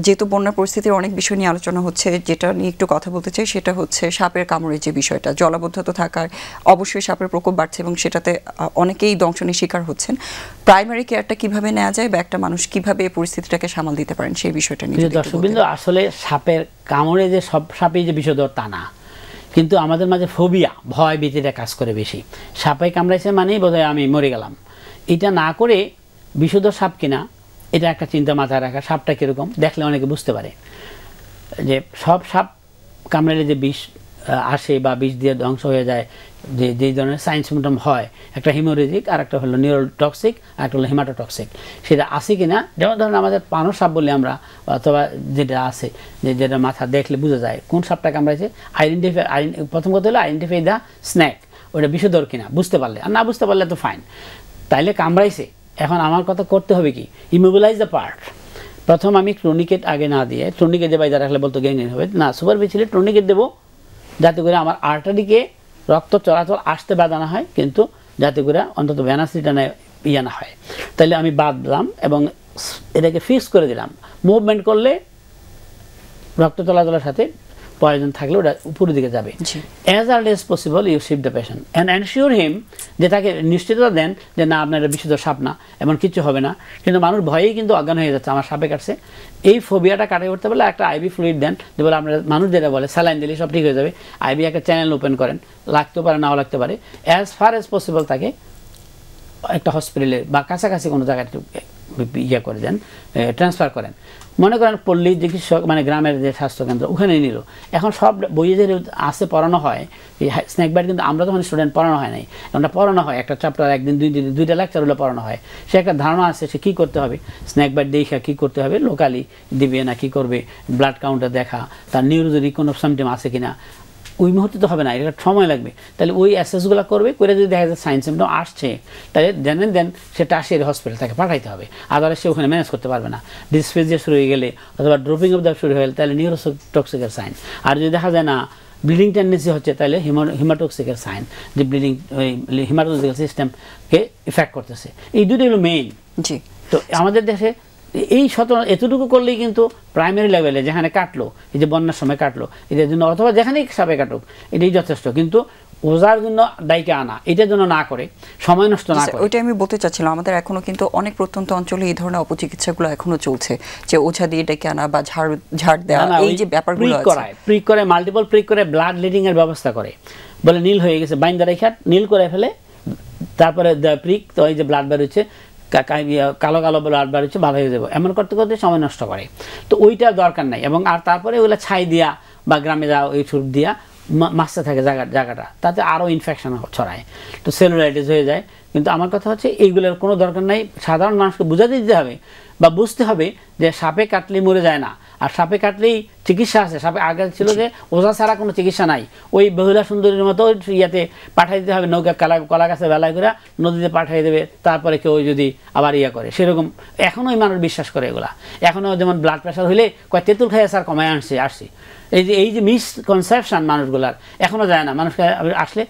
যেহেতু বন্যা পরিস্থিতির অনেক বিষয় নিয়ে আলোচনা হচ্ছে, যেটা নিয়ে একটু কথা বলতে চাই সেটা হচ্ছে সাপের কামড়ের যে বিষয়টা, জলাবদ্ধতা থাকায় অবশ্যই সাপের প্রকোপ বাড়ছে এবং সেটাতে অনেকেই দংশনের শিকার হচ্ছেন। প্রাইমারি কেয়ারটা কিভাবে নেওয়া যায় বা একটা মানুষ কিভাবে এই পরিস্থিতিটাকে সামাল দিতে পারেন সেই বিষয়টা নিয়ে দর্শকবৃন্দ, আসলে সাপের কামড়ে যে সব সাপই যে বিষধর তা না, কিন্তু আমাদের মাঝে ফোবিয়া, ভয় ভীতিটা কাজ করে বেশি। সাপে কামড়াইছে মানেই বোধহয় আমি মরে গেলাম, এটা না করে বিষধর সাপ কিনা এটা একটা চিন্তা মাথায় রাখা। সাপটা কীরকম দেখলে অনেকে বুঝতে পারে যে সব সাপ কামড়ালে যে বিষ আসে বা বিষ দিয়ে ধ্বংস হয়ে যায়, যেই ধরনের সাইন সিমটম হয়, একটা হিমোরেজিক আর একটা হলো নিউরোটক্সিক আর একটা হলো হেমাটোটক্সিক, সেটা আছে কিনা। যেমন ধরুন আমাদের পানো সাপ বলি আমরা, অথবা যেটা আছে যেটা মাথা দেখলে বোঝা যায় কোন সাপটা কামড়াইছে। প্রথম কথা হলো আইডেন্টিফাই দ্য স্ন্যাক, ওটা বিষধর কিনা বুঝতে পারলে, আর না বুঝতে পারলে তো ফাইন। তাইলে কামড়াইছে, এখন আমার কথা করতে হবে কি, ইমোবিলাইজ দ্য পার্ট। প্রথম আমি ট্রনিকেট আগে না দিয়ে, ট্রনিকেট দিয়ে বাইরে রাখলে বলতো গ্যাংগ্রিন হবে না, সুপার ছিল ট্রনিকেট দেবো যাতে করে আমার আর্টারিকে রক্ত চলাচল আসতে বাধা না হয়, কিন্তু যাতে করে অন্তত ভ্যানাসিটা ইয়ে না হয়। তাহলে আমি বাঁধলাম এবং এটাকে ফিক্স করে দিলাম। মুভমেন্ট করলে রক্ত চলাচলের সাথে পয়জন থাকলে ওটা উপরের দিকে যাবে। As early as possible you shift the patient and ensure him, যে তাকে নিশ্চিততা দেন যে না আপনার এটা বিষধর সাপ না, এমন কিছু হবে না। কিন্তু মানুষ ভয়েই কিন্তু অজ্ঞান হয়ে যাচ্ছে আমার সাপে কাটছে। এই ফোবিয়াটা কাটিয়ে উঠতে পারলে একটা আইবি ফ্লুইড দেন, যে বলে আপনার মানুষ যেটা বলে স্যালাইন দিলে সব ঠিক হয়ে যাবে। আইবি একটা চ্যানেল ওপেন করেন, লাগতেও পারে নাও লাগতে পারে। অ্যাজ ফার এজ পসিবল তাকে একটা হসপিটালে বা কাছাকাছি কোনো জায়গায় ইয়ে করে দেন, ট্রান্সফার করেন। মনে করেন পল্লী চিকিৎসক মানে গ্রামের যে স্বাস্থ্যকেন্দ্র ওখানে নিল। এখন সব বইয়ে যে আছে পড়ানো হয় এই স্নেক বাইট, কিন্তু আমরা তখন স্টুডেন্ট পড়ানো হয় নাই, আমরা পড়ানো হয় একটা চ্যাপ্টার একদিন দুইটা লেকচার হলে পড়ানো হয়। সে একটা ধারণা আছে সে কী করতে হবে, স্নেক বাইট দেখা কী করতে হবে, লোকালি দিবে না কী করবে, ব্লাড কাউন্টার দেখা, তার নিউরোজেনিক কোনো সিমটম আছে কিনা। ওই মুহূর্তে তো হবে না, এটা সময় লাগবে। তাহলে ওই অ্যাসেসগুলো করবে, করে যদি দেখা যায় সাইন সিমটম আসছে, তাহলে দেন সেটা আসিয়ে হসপিটাল তাকে পাঠাইতে হবে, আদারওয়াইজ সে ওখানে ম্যানেজ করতে পারবে না। ডিসফেজিয়া শুরু হয়ে গেলে অথবা ড্রপিং অফ দ্য শুরু হয়ে গেলে তাহলে নিউরোটক্সিকের সাইন। আর যদি দেখা যায় না ব্লিডিং টেন্ডেন্সি হচ্ছে, তাহলে হিমাটোক্সিকের সাইন, যে ব্লিডিং ওই হিমাটোলজিক্যাল সিস্টেমকে ইফেক্ট করতেছে। এই দুটোই হলো মেইন। জি, তো আমাদের দেশে এই এতটুকু করলেই কিন্তু প্রাইমারি লেভেলে যেখানে কাটলো, এই যে বন্যার সময় কাটলো, এটার জন্য অথবা যেখানেই সাপে কাটুক এটাই যথেষ্ট। কিন্তু ওজার জন্য দায়কে আনা, এটার জন্য না করে, সময় নষ্ট না করে। ওইটা আমি বলতে চাচ্ছিলাম, আমাদের এখনো কিন্তু অনেক প্রত্যন্ত অঞ্চলে এই ধরনের অপচিকিৎসাগুলো এখনো চলছে, যে ওঝা দিয়ে ডেকে আনা বা ঝাড় দেওয়া, এই যে ব্যাপারগুলো প্রিক করে মাল্টিপল প্রিক করে ব্লাড লিডিং এর ব্যবস্থা করে, বলে নীল হয়ে গেছে বাইন্দা রেখা নীল করে ফেলে, তারপরে প্রিক তো এই যে ব্লাড বেরোচ্ছে কালো কালো ব্লাড বেরোচ্ছে, ভালো হয়ে যাবো, এমন করতে করতে সময় নষ্ট করে। তো ওইটা দরকার নাই। এবং আর তারপরে ওগুলো ছাই দিয়া বা গ্রামে যাওয়া ওই ছুট দিয়া মাছতে থাকে জায়গাটা, তাতে আরও ইনফেকশন ছড়ায়, তো সেলুলাইটিস হয়ে যায়। কিন্তু আমার কথা হচ্ছে এইগুলোর কোনো দরকার নাই। সাধারণ মানুষকে বুঝাতে দিতে হবে বা বুঝতে হবে যে সাপে কাটলেই মরে যায় না, আর সাপে কাটলেই চিকিৎসা আছে। সাপে আগে ছিল যে ওঝা ছাড়া কোনো চিকিৎসা নাই, ওই বহুলা সুন্দরীর মতো ইয়াতে পাঠিয়ে দিতে হবে, নৌকা কলা গাছে বেলায় করে নদীতে পাঠিয়ে দেবে, তারপরে কেউ যদি আবার ইয়া করে, সেরকম এখনও মানুষ বিশ্বাস করে এগুলা। এখনও যেমন ব্লাড প্রেশার হলে কয় তেঁতুল খাইয়া স্যার কমায় আসছি। এই যে মিসকনসেপশন মানুষগুলার এখনও যায় না। মানুষকে আসলে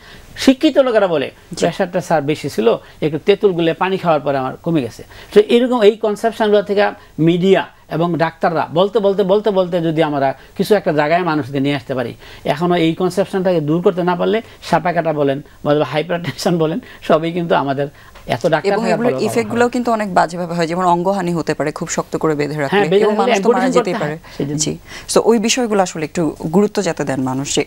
শিক্ষিত লোকেরা বলে প্রেশারটা স্যার বেশি ছিল, একটু তেঁতুল গুলে পানি খাওয়ার পরে আমার কমে গেছে। তো এরকম এই কনসেপশনগুলো থেকে মিডিয়া এবং ডাক্তাররা বলতে যদি আমরা কিছু একটা জায়গায় মানুষকে নিয়ে আসতে পারি, এখনও এই কনসেপশনটাকে দূর করতে না পারলে সাপা কাটা বলেন বা হাইপারটেনশন বলেন, সবই কিন্তু আমাদের এত ডাক্তার এবং এগুলোর ইফেক্টগুলো কিন্তু অনেক বাজেভাবে হয়, যেমন অঙ্গহানি হতে পারে খুব শক্ত করে বেঁধে রাখলে, এবং মানুষ তো মারা যেতেই পারে। জি, সো ওই বিষয়গুলো আসলে একটু গুরুত্ব যাতে দেন মানুষ, যে